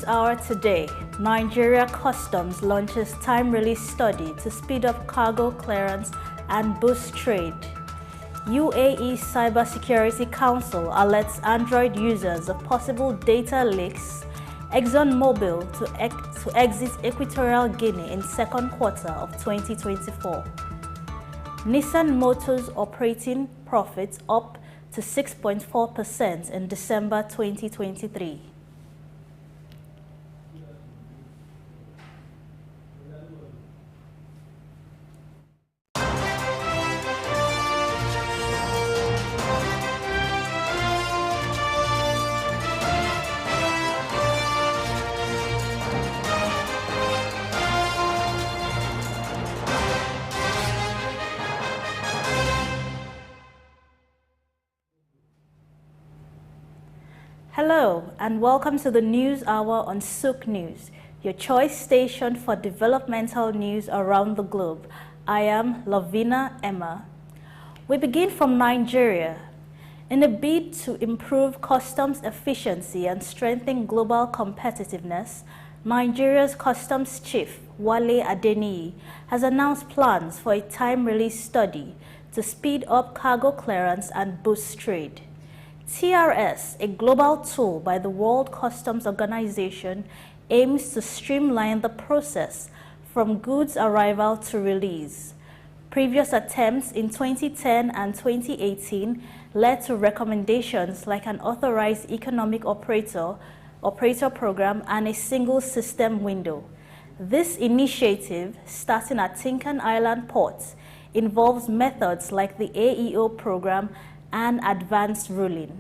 News Hour today, Nigeria Customs launches time-release study to speed up cargo clearance and boost trade. UAE Cybersecurity Council alerts Android users of possible data leaks. ExxonMobil to exit Equatorial Guinea in second quarter of 2024. Nissan Motors operating profits up to 6.4% in December 2023. Hello and welcome to the News Hour on Souq News, your choice station for developmental news around the globe. I am Lavina Emma. We begin from Nigeria. In a bid to improve customs efficiency and strengthen global competitiveness, Nigeria's customs chief, Wale Adeniyi, has announced plans for a time-release study to speed up cargo clearance and boost trade. TRS, a global tool by the World Customs Organization, aims to streamline the process from goods arrival to release. Previous attempts in 2010 and 2018 led to recommendations like an authorized economic operator program and a single system window. This initiative, starting at Tinkan Island Port, involves methods like the AEO program and advanced ruling.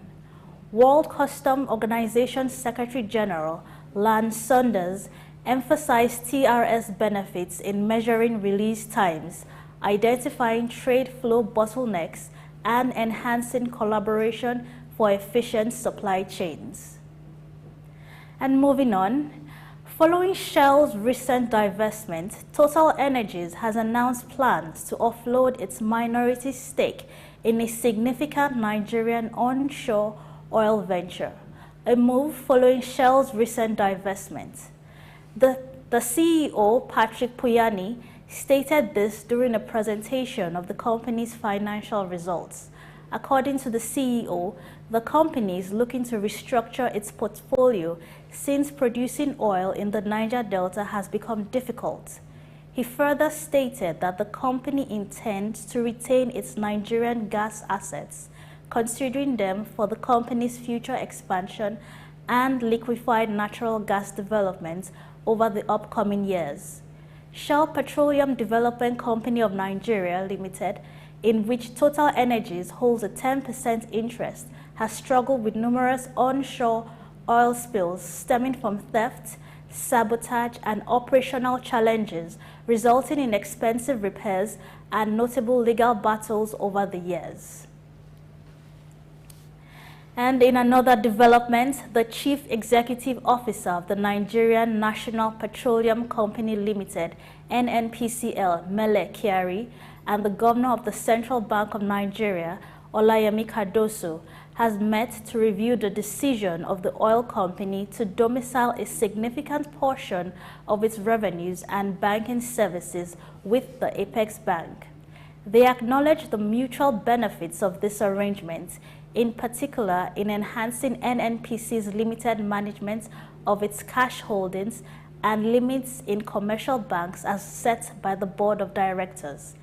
World Customs Organization Secretary General Lance Saunders emphasized TRS benefits in measuring release times, identifying trade flow bottlenecks, and enhancing collaboration for efficient supply chains. And moving on, following Shell's recent divestment, TotalEnergies has announced plans to offload its minority stake in a significant Nigerian onshore oil venture, a move following Shell's recent divestment. The CEO, Patrick Pouyanné, stated this during a presentation of the company's financial results. According to the CEO, the company is looking to restructure its portfolio since producing oil in the Niger Delta has become difficult. He further stated that the company intends to retain its Nigerian gas assets, considering them for the company's future expansion and liquefied natural gas development over the upcoming years. Shell Petroleum Development Company of Nigeria Limited, in which TotalEnergies holds a 10% interest, has struggled with numerous onshore oil spills stemming from theft, sabotage, and operational challenges, resulting in expensive repairs and notable legal battles over the years. And in another development, the Chief Executive Officer of the Nigerian National Petroleum Company Limited, NNPCL, Mele Kyari, and the Governor of the Central Bank of Nigeria, Olayemi Cardoso, has met to review the decision of the oil company to domicile a significant portion of its revenues and banking services with the Apex Bank. They acknowledge the mutual benefits of this arrangement, in particular in enhancing NNPC's limited management of its cash holdings and limits in commercial banks as set by the Board of Directors.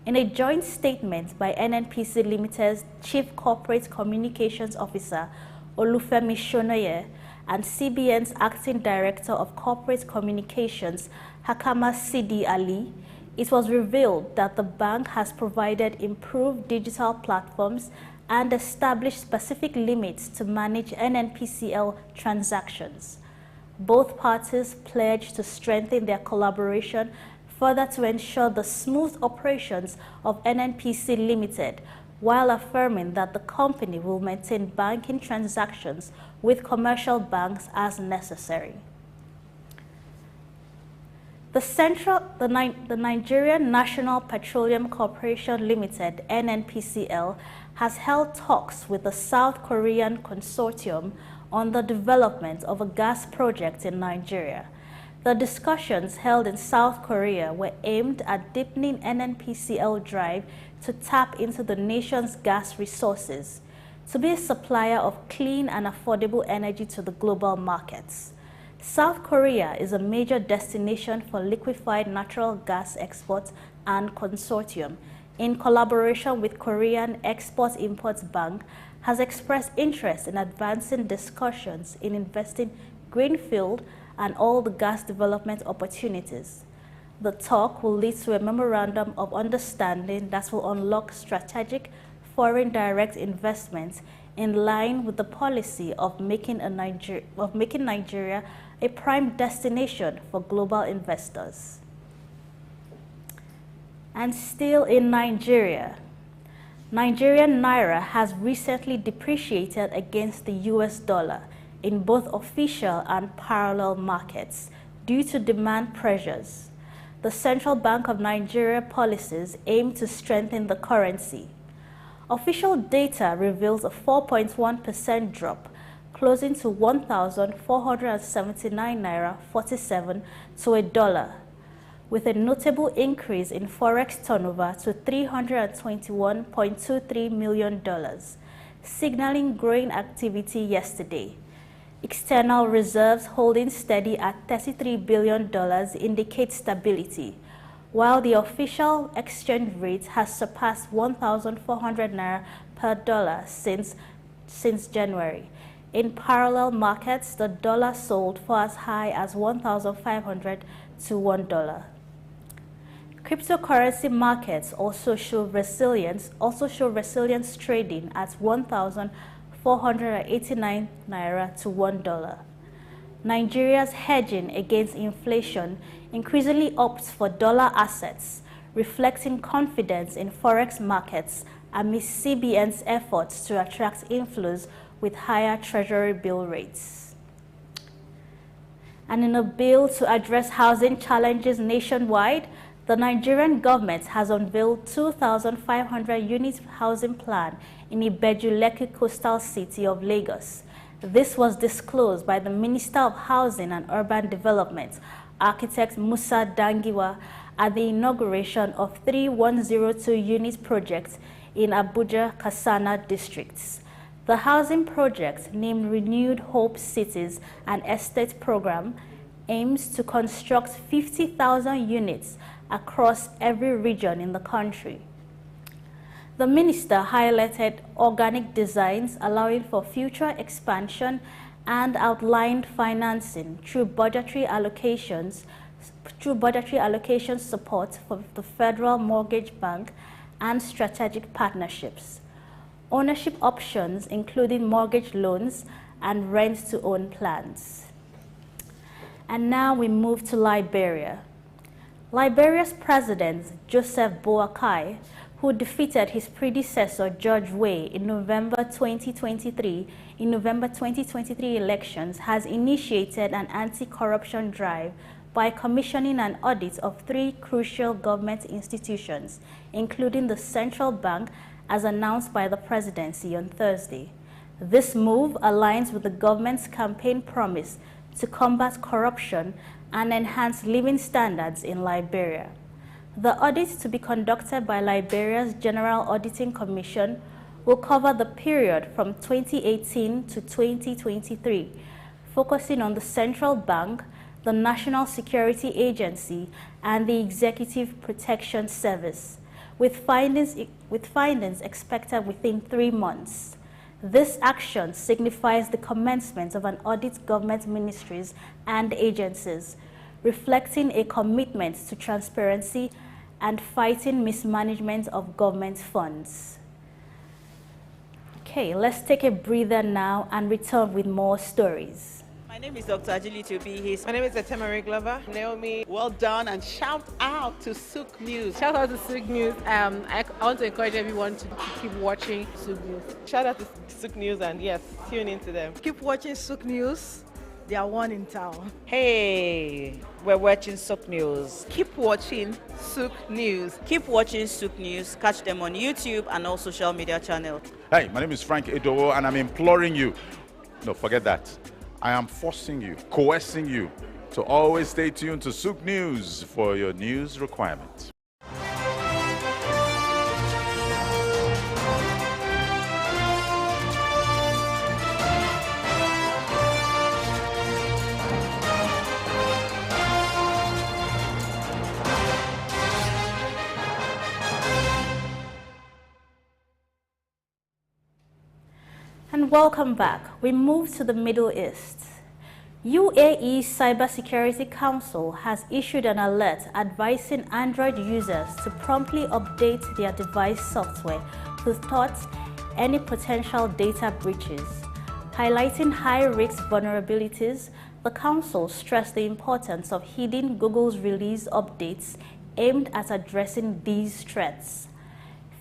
In a joint statement by NNPC Limited's Chief Corporate Communications Officer, Olufemi Shonoye, and CBN's Acting Director of Corporate Communications, Hakama Sidi Ali, it was revealed that the bank has provided improved digital platforms and established specific limits to manage NNPCL transactions. Both parties pledged to strengthen their collaboration further to ensure the smooth operations of NNPC Limited, while affirming that the company will maintain banking transactions with commercial banks as necessary. The Nigerian National Petroleum Corporation Limited, NNPCL, has held talks with the South Korean consortium on the development of a gas project in Nigeria. The discussions held in South Korea were aimed at deepening NNPCL drive to tap into the nation's gas resources, to be a supplier of clean and affordable energy to the global markets. South Korea is a major destination for liquefied natural gas exports, and consortium, in collaboration with Korean Export-Import Bank, has expressed interest in advancing discussions in investing greenfield and all the gas development opportunities. The talk will lead to a memorandum of understanding that will unlock strategic foreign direct investments in line with the policy of making Nigeria a prime destination for global investors. And still in Nigeria, Nigerian naira has recently depreciated against the US dollar in both official and parallel markets due to demand pressures. The Central Bank of Nigeria policies aim to strengthen the currency. Official data reveals a 4.1% drop, closing to 1,479 naira 47 to a dollar, with a notable increase in forex turnover to $321.23 million, signaling growing activity yesterday. External reserves holding steady at $33 billion indicate stability, while the official exchange rate has surpassed 1,400 naira per dollar since January. In parallel markets, the dollar sold for as high as 1,500 to $1. Cryptocurrency markets also show resilience trading at 1,489 naira to $1. Nigeria's hedging against inflation increasingly opts for dollar assets, reflecting confidence in forex markets amidst CBN's efforts to attract inflows with higher treasury bill rates. And in a bill to address housing challenges nationwide, the Nigerian government has unveiled 2,500 unit housing plan in Ibeju-Lekki coastal city of Lagos. This was disclosed by the Minister of Housing and Urban Development, Architect Musa Dangiwa, at the inauguration of 3102 unit projects in Abuja Kasana districts. The housing project, named Renewed Hope Cities and Estate Program, aims to construct 50,000 units across every region in the country. The minister highlighted organic designs allowing for future expansion and outlined financing through budgetary allocation support for the Federal Mortgage Bank and strategic partnerships, ownership options including mortgage loans and rent-to-own plans. And now we move to Liberia. Liberia's president, Joseph Boakai, who defeated his predecessor, George Weah, in November 2023 elections, has initiated an anti-corruption drive by commissioning an audit of 3 crucial government institutions, including the central bank, as announced by the presidency on Thursday. This move aligns with the government's campaign promise to combat corruption and enhance living standards in Liberia. The audit, to be conducted by Liberia's General Auditing Commission, will cover the period from 2018 to 2023, focusing on the central bank, the National Security Agency, and the Executive Protection Service, with findings expected within 3 months. This action signifies the commencement of an audit government ministries and agencies, reflecting a commitment to transparency and fighting mismanagement of government funds. Okay, let's take a breather now and return with more stories. My name is Dr. Ajili Tobi. My name is Etemari Glover. Naomi, well done, and shout out to Souq News. Shout out to Souq News. I want to encourage everyone to keep watching Souq News. Shout out to Souq News, and yes, tune into them. Keep watching Souq News. They are one in town. Hey, we're watching Souq News. Keep watching Souq News. Keep watching Souq News. Catch them on YouTube and all social media channels. Hey, my name is Frank Edowo, and I'm imploring you, No, forget that. I am forcing you, coercing you to always stay tuned to Souq News for your news requirements. And welcome back. We move to the Middle East. UAE Cybersecurity Council has issued an alert advising Android users to promptly update their device software to thwart any potential data breaches. Highlighting high-risk vulnerabilities, the Council stressed the importance of heeding Google's release updates aimed at addressing these threats.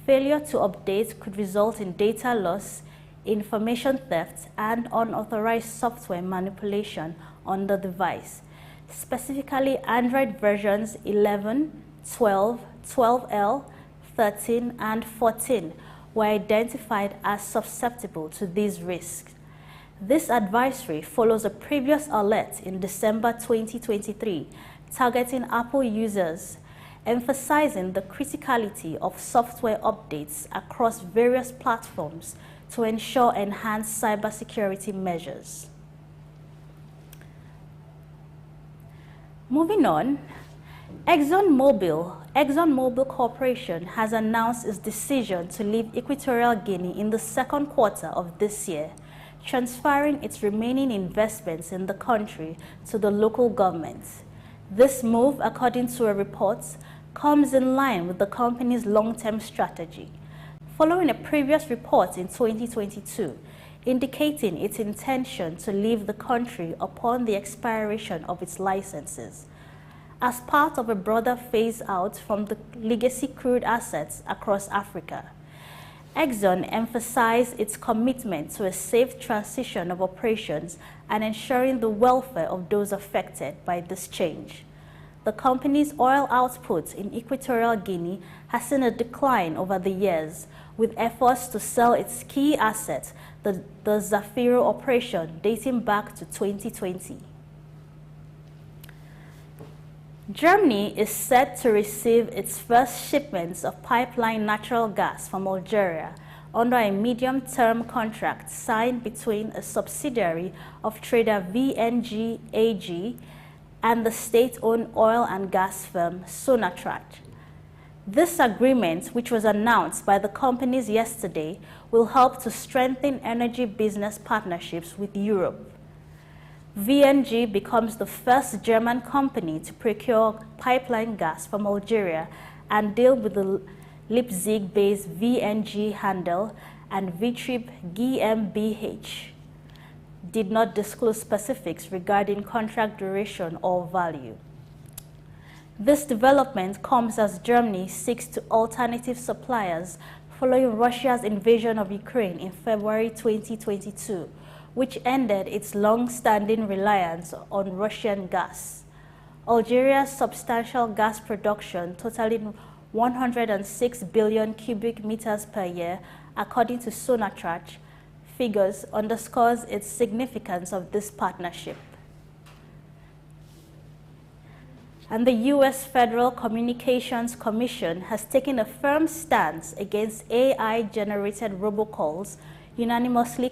Failure to update could result in data loss, information theft, and unauthorized software manipulation on the device. Specifically, Android versions 11, 12, 12L, 13, and 14 were identified as susceptible to these risks. This advisory follows a previous alert in December 2023 targeting Apple users, emphasizing the criticality of software updates across various platforms to ensure enhanced cybersecurity measures. Moving on, ExxonMobil Corporation has announced its decision to leave Equatorial Guinea in the second quarter of this year, transferring its remaining investments in the country to the local government. This move, according to a report, comes in line with the company's long-term strategy, following a previous report in 2022 indicating its intention to leave the country upon the expiration of its licenses, as part of a broader phase-out from the legacy crude assets across Africa. Exxon emphasized its commitment to a safe transition of operations and ensuring the welfare of those affected by this change. The company's oil output in Equatorial Guinea has seen a decline over the years, with efforts to sell its key asset, the Zafiro operation, dating back to 2020. Germany is set to receive its first shipments of pipeline natural gas from Algeria under a medium-term contract signed between a subsidiary of trader VNG AG and the state-owned oil and gas firm Sonatrach. This agreement, which was announced by the companies yesterday, will help to strengthen energy business partnerships with Europe. VNG becomes the first German company to procure pipeline gas from Algeria and deal with the Leipzig-based VNG Handel and Vitrib GmbH. Did not disclose specifics regarding contract duration or value. This development comes as Germany seeks to alternative suppliers following Russia's invasion of Ukraine in February 2022, which ended its long-standing reliance on Russian gas. Algeria's substantial gas production, totaling 106 billion cubic meters per year, according to Sonatrach figures, underscores its significance of this partnership. And the U.S. Federal Communications Commission has taken a firm stance against AI-generated robocalls, unanimously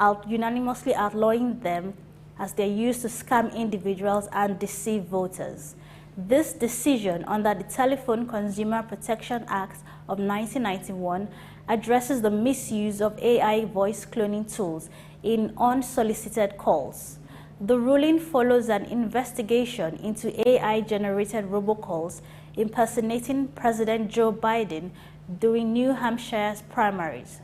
outlawing them as they're used to scam individuals and deceive voters. This decision under the Telephone Consumer Protection Act of 1991 addresses the misuse of AI voice cloning tools in unsolicited calls. The ruling follows an investigation into AI-generated robocalls impersonating President Joe Biden during New Hampshire's primaries.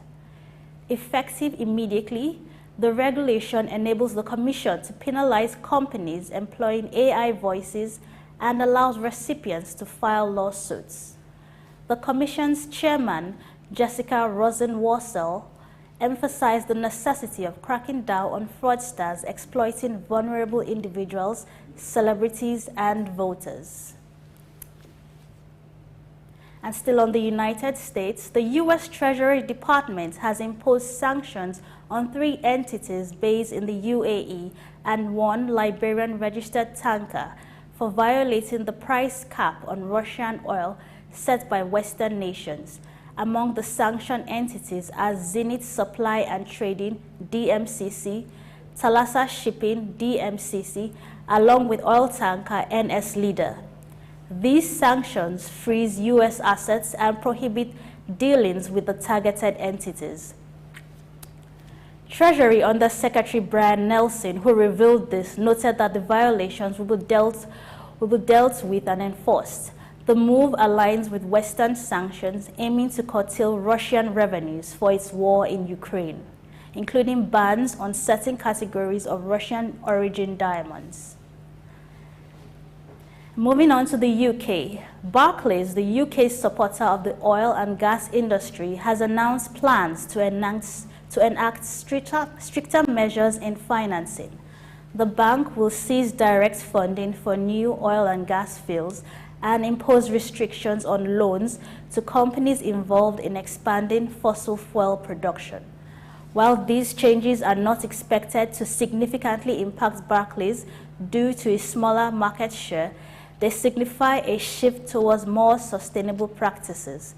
Effective immediately, the regulation enables the Commission to penalize companies employing AI voices and allows recipients to file lawsuits. The Commission's chairman, Jessica Rosenworcel, emphasized the necessity of cracking down on fraudsters exploiting vulnerable individuals, celebrities, and voters. And still on the United States, the U.S. Treasury Department has imposed sanctions on 3 entities based in the UAE and 1 Liberian registered tanker for violating the price cap on Russian oil set by Western nations. Among the sanctioned entities are Zenith Supply and Trading (DMCC), Thalassa Shipping (DMCC), along with oil tanker NS Leader. These sanctions freeze U.S. assets and prohibit dealings with the targeted entities. Treasury Under Secretary Brian Nelson, who revealed this, noted that the violations will be dealt with and enforced. The move aligns with Western sanctions aiming to curtail Russian revenues for its war in Ukraine, including bans on certain categories of Russian origin diamonds. Moving on to the UK, Barclays, the UK supporter of the oil and gas industry, has announced plans to enact stricter measures in financing. The bank will cease direct funding for new oil and gas fields and impose restrictions on loans to companies involved in expanding fossil fuel production. While these changes are not expected to significantly impact Barclays due to its smaller market share, they signify a shift towards more sustainable practices.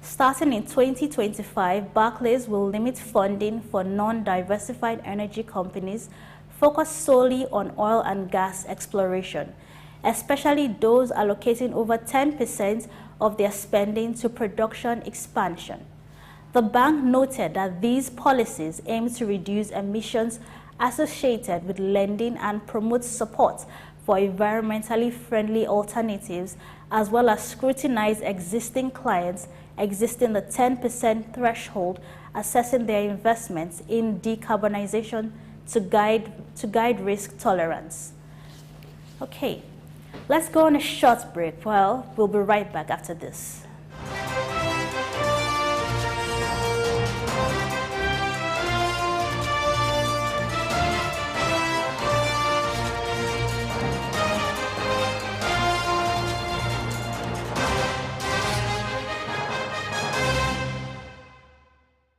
Starting in 2025, Barclays will limit funding for non-diversified energy companies focused solely on oil and gas exploration, especially those allocating over 10% of their spending to production expansion. The bank noted that these policies aim to reduce emissions associated with lending and promote support for environmentally friendly alternatives, as well as scrutinize existing clients existing the 10% threshold, assessing their investments in decarbonization to guide risk tolerance. Okay, let's go on a short break. Well, we'll be right back after this.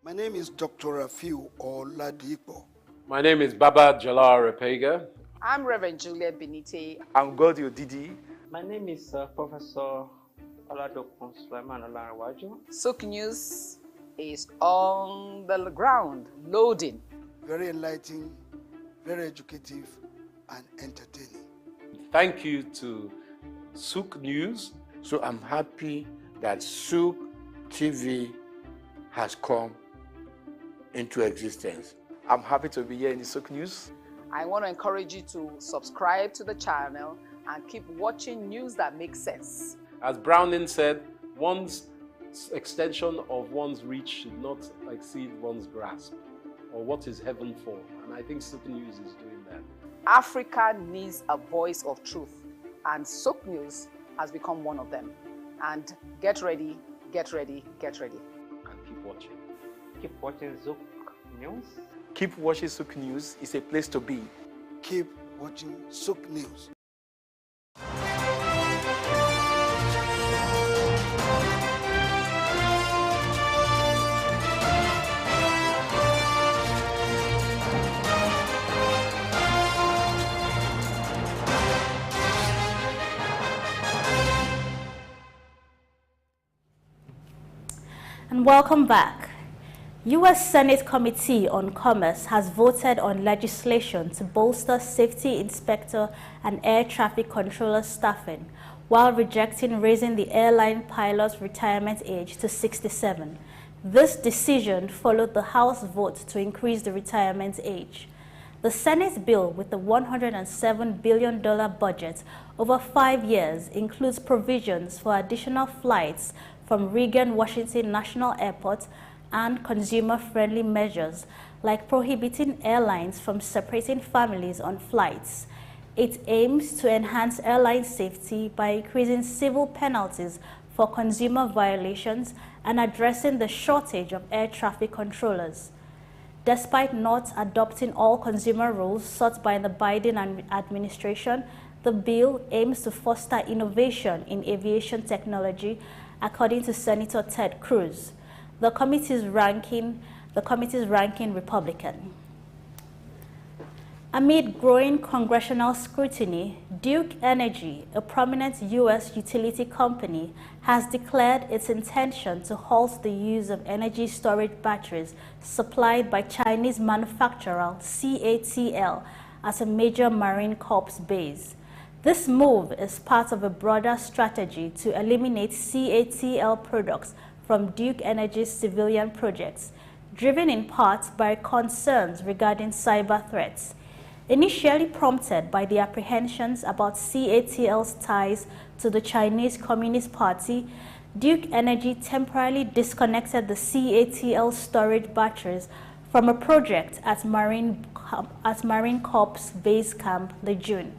My name is Dr. Rafiu Oladipo. My name is Baba Jalal Repega. I'm Reverend Juliet Benite. I'm Godio Didi. My name is Professor Oladokun Sulaiman Olarawaju. Souq News is on the ground, loading. Very enlightening, very educative, and entertaining. Thank you to Souq News. So I'm happy that Souq TV has come into existence. I'm happy to be here in the Souq News. I want to encourage you to subscribe to the channel and keep watching news that makes sense. As Browning said, one's extension of one's reach should not exceed one's grasp, or what is heaven for. And I think Souq News is doing that. Africa needs a voice of truth, and Souq News has become one of them. And get ready, get ready, get ready. And keep watching. Keep watching Souq News. Keep watching Souq News. It's a place to be. Keep watching Souq News. And welcome back. U.S. Senate Committee on Commerce has voted on legislation to bolster safety inspector and air traffic controller staffing, while rejecting raising the airline pilot's retirement age to 67. This decision followed the House vote to increase the retirement age. The Senate bill, with the $107 billion budget over 5 years, includes provisions for additional flights from Reagan-Washington National Airport and consumer-friendly measures like prohibiting airlines from separating families on flights. It aims to enhance airline safety by increasing civil penalties for consumer violations and addressing the shortage of air traffic controllers. Despite not adopting all consumer rules sought by the Biden administration, the bill aims to foster innovation in aviation technology, according to Senator Ted Cruz. The committee's ranking the committee's ranking Republican. Amid growing congressional scrutiny, Duke Energy, a prominent U.S. utility company, has declared its intention to halt the use of energy storage batteries supplied by Chinese manufacturer CATL at a major Marine Corps base. This move is part of a broader strategy to eliminate CATL products from Duke Energy's civilian projects, driven in part by concerns regarding cyber threats. Initially prompted by the apprehensions about CATL's ties to the Chinese Communist Party, Duke Energy temporarily disconnected the CATL storage batteries from a project at Marine Corps Base Camp Lejeune.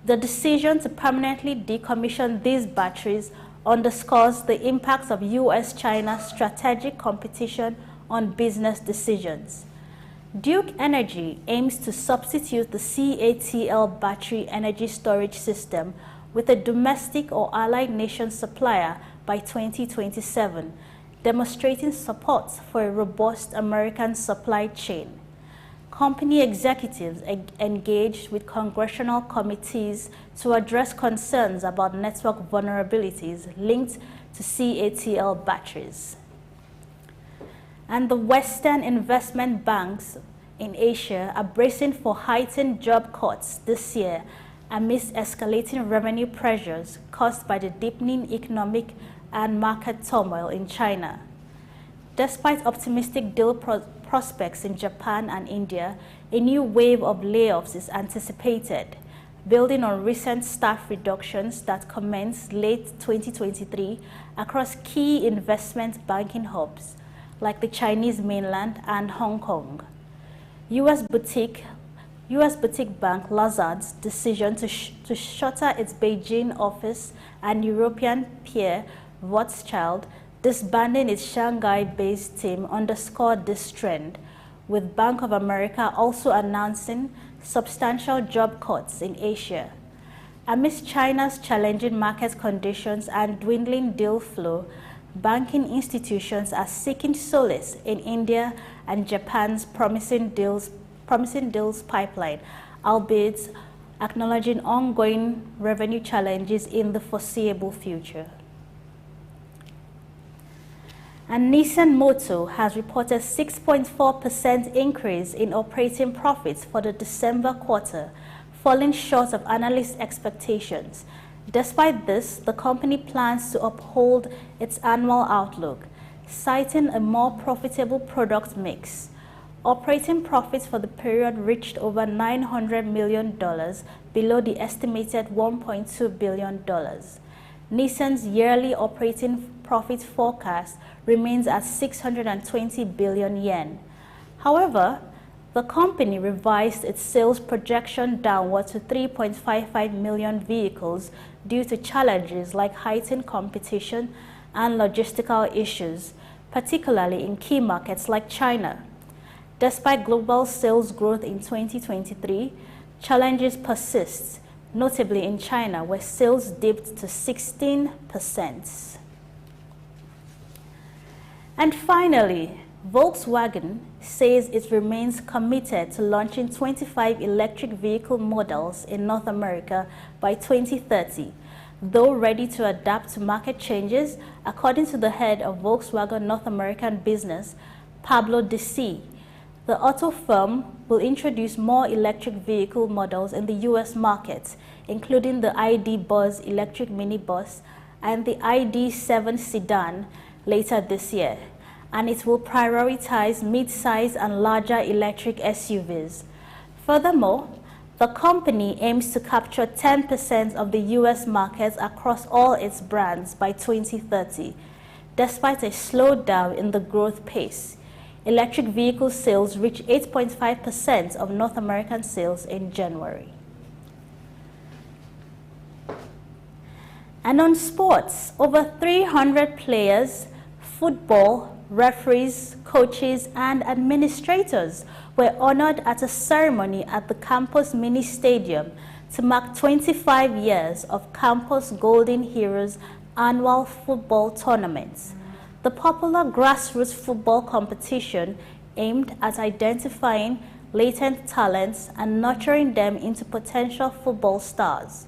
The decision to permanently decommission these batteries underscores the impacts of U.S.-China strategic competition on business decisions. Duke Energy aims to substitute the CATL battery energy storage system with a domestic or allied nation supplier by 2027, demonstrating support for a robust American supply chain. Company executives engaged with congressional committees to address concerns about network vulnerabilities linked to CATL batteries. And the Western investment banks in Asia are bracing for heightened job cuts this year amidst escalating revenue pressures caused by the deepening economic and market turmoil in China. Despite optimistic deal prospects in Japan and India, a new wave of layoffs is anticipated, building on recent staff reductions that commenced late 2023 across key investment banking hubs like the Chinese mainland and Hong Kong. U.S. boutique bank Lazard's decision to shutter its Beijing office and European peer Rothschild disbanding its Shanghai-based team underscored this trend, with Bank of America also announcing substantial job cuts in Asia. Amidst China's challenging market conditions and dwindling deal flow, banking institutions are seeking solace in India and Japan's promising deals pipeline, albeit acknowledging ongoing revenue challenges in the foreseeable future. And Nissan Motor has reported 6.4% increase in operating profits for the December quarter, falling short of analyst expectations. Despite this, the company plans to uphold its annual outlook, citing a more profitable product mix. Operating profits for the period reached over $900 million, below the estimated $1.2 billion. Nissan's yearly operating profit forecast remains at 620 billion yen. However, the company revised its sales projection downward to 3.55 million vehicles due to challenges like heightened competition and logistical issues, particularly in key markets like China. Despite global sales growth in 2023, challenges persist, notably in China, where sales dipped to 16%. And finally, Volkswagen says it remains committed to launching 25 electric vehicle models in North America by 2030, though ready to adapt to market changes, according to the head of Volkswagen North American business, Pablo Desi. The auto firm will introduce more electric vehicle models in the U.S. market, including the ID. Buzz electric minibus and the ID.7 sedan later this year, and it will prioritize mid-size and larger electric SUVs. Furthermore, the company aims to capture 10% of the U.S. market across all its brands by 2030. Despite a slowdown in the growth pace, electric vehicle sales reached 8.5% of North American sales in January. And on sports, over 300 players, football, referees, coaches, and administrators were honored at a ceremony at the campus mini stadium to mark 25 years of Campus Golden Heroes annual football tournaments. The popular grassroots football competition aimed at identifying latent talents and nurturing them into potential football stars.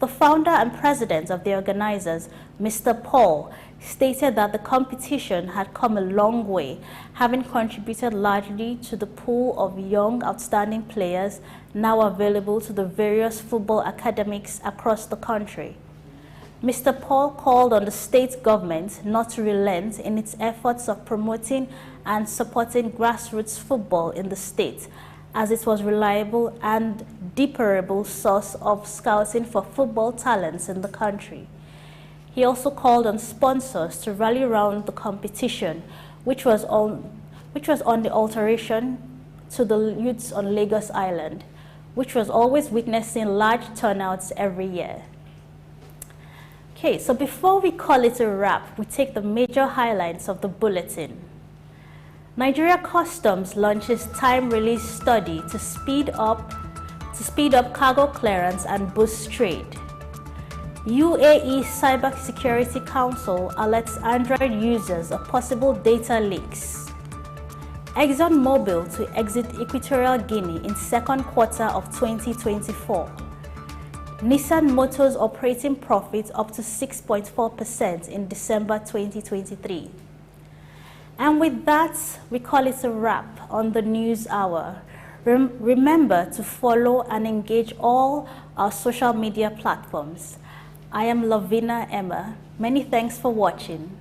The founder and president of the organizers, Mr. Paul, stated that the competition had come a long way, having contributed largely to the pool of young, outstanding players now available to the various football academics across the country. Mr. Paul called on the state government not to relent in its efforts of promoting and supporting grassroots football in the state, as it was a reliable and deeperable source of scouting for football talents in the country. He also called on sponsors to rally around the competition, which was on the alteration to the youths on Lagos Island, which was always witnessing large turnouts every year. Okay, so before we call it a wrap, we take the major highlights of the bulletin. Nigeria Customs launches time-release study to speed up cargo clearance and boost trade. UAE Cybersecurity Council alerts Android users of possible data leaks. ExxonMobil to exit Equatorial Guinea in second quarter of 2024. Nissan Motors operating profit up to 6.4% in December 2023. And with that, we call it a wrap on the News Hour. Remember to follow and engage all our social media platforms. I am Lavina Emma. Many thanks for watching.